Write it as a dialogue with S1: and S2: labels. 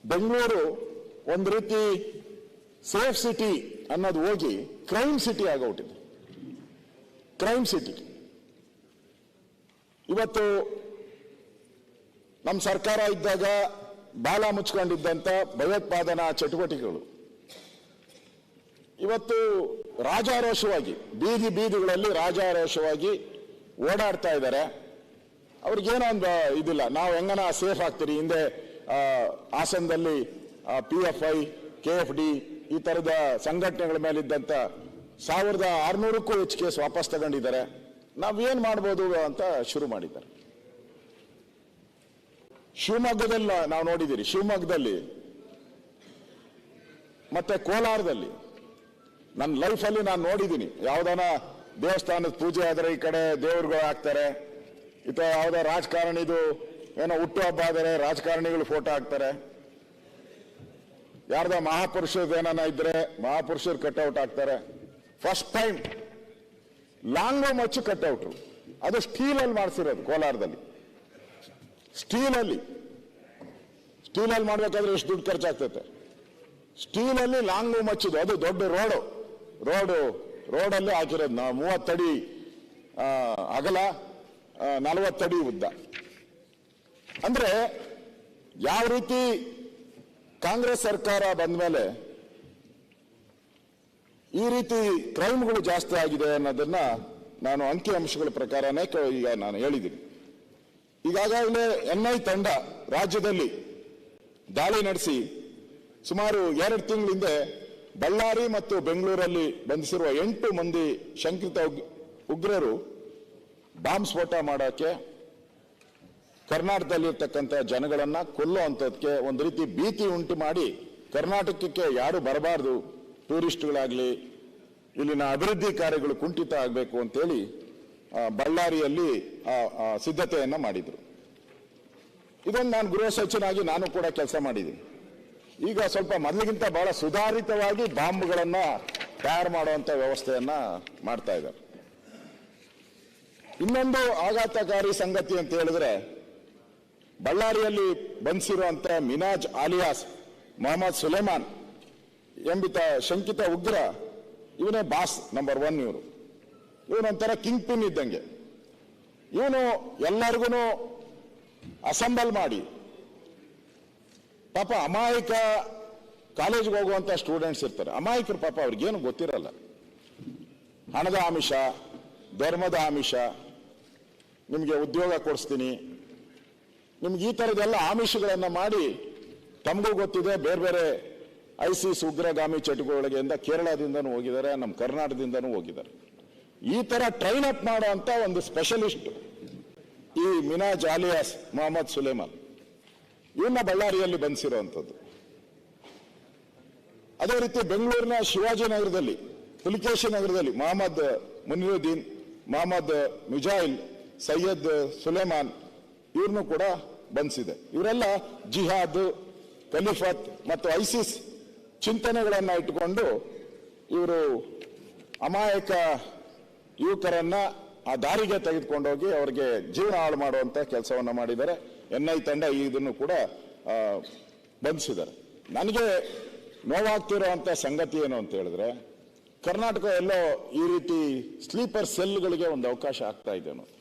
S1: ಬೆಂಗಳೂರು ಒಂದು ರೀತಿ safe city ಅನ್ನೋದು ಹೋಗಿ ಕ್ರೈಮ್ ಸಿಟಿ ಆಗೋಗ್ಬಿಟ್ಟಿದೆ. Crime city. ಇವತ್ತು ನಮ್ಮ ಸರ್ಕಾರ ಇದ್ದಾಗ ಬಾಲ ಮುಚ್ಕೊಂಡಿದ್ದಂಥ ಭಯೋತ್ಪಾದನಾ ಚಟುವಟಿಕೆಗಳು ಇವತ್ತು ರಾಜಾರೋಷವಾಗಿ ಬೀದಿಗಳಲ್ಲಿ ರಾಜಾರೋಷವಾಗಿ ಓಡಾಡ್ತಾ ಇದ್ದಾರೆ. ಅವ್ರಿಗೇನೋ ಒಂದು ಇದಿಲ್ಲ, ನಾವು ಹೆಂಗನ ಸೇಫ್ ಆಗ್ತೀರಿ. ಹಿಂದೆ ಹಾಸನದಲ್ಲಿ PFI, KFD ಈ ತರದ ಸಂಘಟನೆಗಳ ಮೇಲಿದ್ದಂಥ 1600ಕ್ಕೂ ಹೆಚ್ಚು ಕೇಸ್ ವಾಪಸ್ ತಗೊಂಡಿದ್ದಾರೆ. ನಾವೇನ್ ಮಾಡ್ಬೋದು ಅಂತ ಶುರು ಮಾಡಿದ್ದಾರೆ. ಶಿವಮೊಗ್ಗದಲ್ಲಿ ನಾವು ನೋಡಿದ್ದೀರಿ, ಶಿವಮೊಗ್ಗದಲ್ಲಿ ಮತ್ತೆ ಕೋಲಾರದಲ್ಲಿ ನನ್ನ ಲೈಫಲ್ಲಿ ನಾನು ನೋಡಿದ್ದೀನಿ. ಯಾವ್ದಾನ ದೇವಸ್ಥಾನದ ಪೂಜೆ ಆದರೆ ಈ ಕಡೆ ದೇವ್ರುಗಳು ಹಾಕ್ತಾರೆ, ಇತ ಯಾವುದೋ ರಾಜಕಾರಣಿದು ಏನೋ ಹುಟ್ಟು ಹಬ್ಬ ಆದರೆ ರಾಜಕಾರಣಿಗಳು ಫೋಟೋ ಹಾಕ್ತಾರೆ, ಯಾರ್ದ ಮಹಾಪುರುಷದ ಏನಾನ ಇದ್ರೆ ಮಹಾಪುರುಷರು ಕಟ್ಔಟ್ ಹಾಕ್ತಾರೆ. ಫಸ್ಟ್ ಟೈಮ್ ಲಾಂಗೋ ಮಚ್ಚು ಕಟ್ಔಟ್ರು, ಅದು ಸ್ಟೀಲಲ್ಲಿ ಮಾಡಿಸಿರೋದು ಕೋಲಾರದಲ್ಲಿ. ಸ್ಟೀಲಲ್ಲಿ ಮಾಡ್ಬೇಕಾದ್ರೆ ಎಷ್ಟು ದುಡ್ಡು ಖರ್ಚಾಗ್ತೈತೆ. ಸ್ಟೀಲಲ್ಲಿ ಲಾಂಗು ಮಚ್ಚುದು, ಅದು ದೊಡ್ಡ ರೋಡಲ್ಲಿ ಹಾಕಿರೋದು. 30 ಅಡಿ ಅಗಲ, 40 ಅಡಿ ಉದ್ದ. ಅಂದ್ರೆ ಯಾವ ರೀತಿ ಕಾಂಗ್ರೆಸ್ ಸರ್ಕಾರ ಬಂದ ಮೇಲೆ ಈ ರೀತಿ ಕ್ರೈಮ್ಗಳು ಜಾಸ್ತಿ ಆಗಿದೆ ಅನ್ನೋದನ್ನ ನಾನು ಅಂಕಿ ಅಂಶಗಳ ಪ್ರಕಾರನೇ ಈಗ ನಾನು ಹೇಳಿದ್ದೀನಿ. ಈಗಾಗಲೇ NI ತಂಡ ರಾಜ್ಯದಲ್ಲಿ ದಾಳಿ ನಡೆಸಿ ಸುಮಾರು 2 ತಿಂಗಳ ಹಿಂದೆ ಬಳ್ಳಾರಿ ಮತ್ತು ಬೆಂಗಳೂರಲ್ಲಿ ಬಂಧಿಸಿರುವ 8 ಮಂದಿ ಶಂಕಿತ ಉಗ್ರರು ಬಾಂಬ್ ಸ್ಫೋಟ ಮಾಡೋಕ್ಕೆ, ಕರ್ನಾಟಕದಲ್ಲಿರ್ತಕ್ಕಂಥ ಜನಗಳನ್ನ ಕೊಲ್ಲುವಂಥದ್ದಕ್ಕೆ ಒಂದು ರೀತಿ ಭೀತಿ ಉಂಟು ಮಾಡಿ ಕರ್ನಾಟಕಕ್ಕೆ ಯಾರು ಬರಬಾರ್ದು, ಟೂರಿಸ್ಟ್ಗಳಾಗಲಿ, ಇಲ್ಲಿನ ಅಭಿವೃದ್ಧಿ ಕಾರ್ಯಗಳು ಕುಂಠಿತ ಆಗಬೇಕು ಅಂತೇಳಿ ಬಳ್ಳಾರಿಯಲ್ಲಿ ಸಿದ್ಧತೆಯನ್ನ ಮಾಡಿದ್ರು. ಇದನ್ನು ನಾನು ಗೃಹ ಸಚಿವನಾಗಿ ನಾನು ಕೂಡ ಕೆಲಸ ಮಾಡಿದ್ದೀನಿ. ಈಗ ಸ್ವಲ್ಪ ಮೊದಲಿಗಿಂತ ಬಹಳ ಸುಧಾರಿತವಾಗಿ ಬಾಂಬ್ಗಳನ್ನ ತಯಾರು ಮಾಡುವಂತ ವ್ಯವಸ್ಥೆಯನ್ನ ಮಾಡ್ತಾ ಇದ್ದಾರೆ. ಇನ್ನೊಂದು ಆಘಾತಕಾರಿ ಸಂಗತಿ ಅಂತ ಹೇಳಿದ್ರೆ, ಬಳ್ಳಾರಿಯಲ್ಲಿ ಬಂಧಿಸಿರುವಂತ ಮಿನಾಜ್ ಆಲಿಯಾಸ್ ಮೊಹಮ್ಮದ್ ಸುಲೇಮಾನ್ ಎಂಬಿತ ಶಂಕಿತ ಉಗ್ರ, ಇವನೇ ಬಾಸ್ ನಂಬರ್ 1. ಇವನೊಂಥರ ಕಿಂಗ್ ಪಿನ್ ಇದ್ದಂಗೆ. ಇವನು ಎಲ್ಲರಿಗೂ ಅಸೆಂಬಲ್ ಮಾಡಿ, ಪಾಪ ಅಮಾಯಕ ಕಾಲೇಜ್ಗೆ ಹೋಗುವಂತ ಸ್ಟೂಡೆಂಟ್ಸ್ ಇರ್ತಾರೆ, ಅಮಾಯಕರು ಪಾಪ ಅವ್ರಿಗೇನು ಗೊತ್ತಿರಲ್ಲ. ಹಣದ ಆಮಿಷ, ಧರ್ಮದ ಆಮಿಷ, ನಿಮಗೆ ಉದ್ಯೋಗ ಕೊಡಿಸ್ತೀನಿ, ನಿಮ್ಗೆ ಈ ಥರದ್ದೆಲ್ಲ ಆಮಿಷಗಳನ್ನ ಮಾಡಿ, ತಮಗೂ ಗೊತ್ತಿದೆ ಬೇರೆ ಬೇರೆ ISIS ಉಗ್ರಗಾಮಿ ಚಟುವಟಿಕೆಗಳಿಂದ ಕೇರಳದಿಂದನೂ ಹೋಗಿದ್ದಾರೆ, ನಮ್ಮ ಕರ್ನಾಟಕದಿಂದನೂ ಹೋಗಿದ್ದಾರೆ. ಈ ತರ ಟ್ರೈನ್ ಅಪ್ ಮಾಡುವಂತ ಒಂದು ಸ್ಪೆಷಲಿಸ್ಟ್ ಈ ಮಿನಾಜ್ ಆಲಿಯಾಸ್ ಮೊಹಮ್ಮದ್ ಸುಲೇಮಾನ್, ಇವನ್ನ ಬಳ್ಳಾರಿಯಲ್ಲಿ ಬಂಧಿಸಿರುವಂಥದ್ದು. ಅದೇ ರೀತಿ ಬೆಂಗಳೂರಿನ ಶಿವಾಜಿನಗರದಲ್ಲಿ, ಪುಲಿಕೇಶಿ ನಗರದಲ್ಲಿ ಮೊಹಮ್ಮದ್ ಮುನಿರುದ್ದೀನ್, ಮೊಹಮ್ಮದ್ ಮಿಜಾಯಿಲ್, ಸೈಯದ್ ಸುಲೇಮಾನ್ ಇವ್ರನ್ನು ಕೂಡ ಬಂಧಿಸಿದೆ. ಇವರೆಲ್ಲ ಜಿಹಾದ್, ಖಲೀಫತ್ ಮತ್ತು ISIS ಚಿಂತನೆಗಳನ್ನ ಇಟ್ಟುಕೊಂಡು ಇವರು ಅಮಾಯಕ ಯುವಕರನ್ನ ಆ ದಾರಿಗೆ ತೆಗೆದುಕೊಂಡೋಗಿ ಅವರಿಗೆ ಜೀವನ ಹಾಳು ಮಾಡುವಂತ ಕೆಲಸವನ್ನ ಮಾಡಿದ್ದಾರೆ. NI ತಂಡ ಇದನ್ನು ಕೂಡ ಬಂಧಿಸಿದ್ದಾರೆ. ನನಗೆ ನೋವಾಗ್ತಿರೋಂಥ ಸಂಗತಿ ಏನು ಅಂತ ಹೇಳಿದ್ರೆ, ಕರ್ನಾಟಕ ಎಲ್ಲೋ ಈ ರೀತಿ ಸ್ಲೀಪರ್ ಸೆಲ್ಗಳಿಗೆ ಒಂದು ಅವಕಾಶ ಆಗ್ತಾ ಇದೆ ಅನ್ನೋದು.